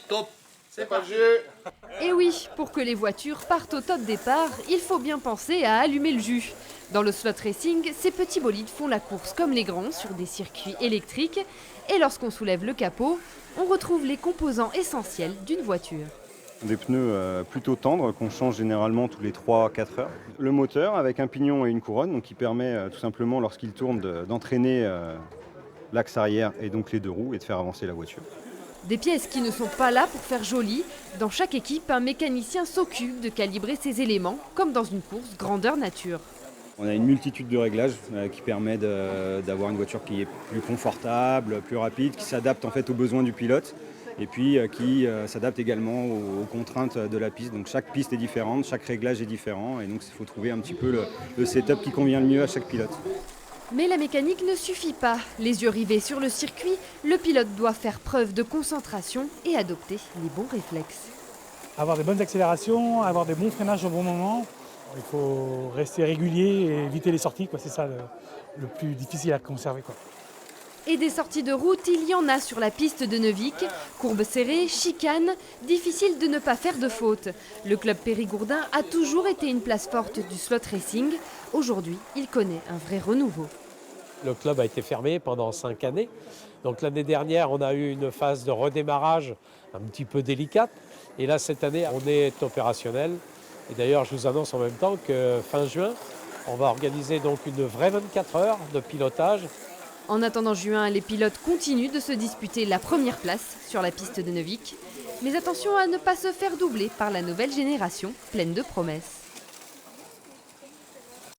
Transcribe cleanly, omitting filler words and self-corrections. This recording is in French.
Top. C'est parti. Et oui, pour que les voitures partent au top départ, il faut bien penser à allumer le jus. Dans le slot racing, ces petits bolides font la course comme les grands sur des circuits électriques. Et lorsqu'on soulève le capot, on retrouve les composants essentiels d'une voiture. Des pneus plutôt tendres qu'on change généralement tous les 3-4 heures. Le moteur avec un pignon et une couronne donc qui permet tout simplement lorsqu'il tourne d'entraîner l'axe arrière et donc les deux roues et de faire avancer la voiture. Des pièces qui ne sont pas là pour faire joli. Dans chaque équipe, un mécanicien s'occupe de calibrer ces éléments, comme dans une course grandeur nature. On a une multitude de réglages qui permet d'avoir une voiture qui est plus confortable, plus rapide, qui s'adapte en fait aux besoins du pilote et puis qui s'adapte également aux contraintes de la piste. Donc chaque piste est différente, chaque réglage est différent et donc il faut trouver un petit peu le setup qui convient le mieux à chaque pilote. Mais la mécanique ne suffit pas. Les yeux rivés sur le circuit, le pilote doit faire preuve de concentration et adopter les bons réflexes. Avoir des bonnes accélérations, avoir des bons freinages au bon moment. Il faut rester régulier et éviter les sorties, quoi. C'est ça le plus difficile à conserver, quoi. Et des sorties de route, il y en a sur la piste de Neuvic. Courbes serrées, chicanes, difficile de ne pas faire de faute. Le club périgourdin a toujours été une place forte du slot racing. Aujourd'hui, il connaît un vrai renouveau. Le club a été fermé pendant 5 années. Donc l'année dernière, on a eu une phase de redémarrage un petit peu délicate. Et là, cette année, on est opérationnel. Et d'ailleurs, je vous annonce en même temps que fin juin, on va organiser donc une vraie 24 heures de pilotage. En attendant juin, les pilotes continuent de se disputer la première place sur la piste de Neuvic. Mais attention à ne pas se faire doubler par la nouvelle génération pleine de promesses.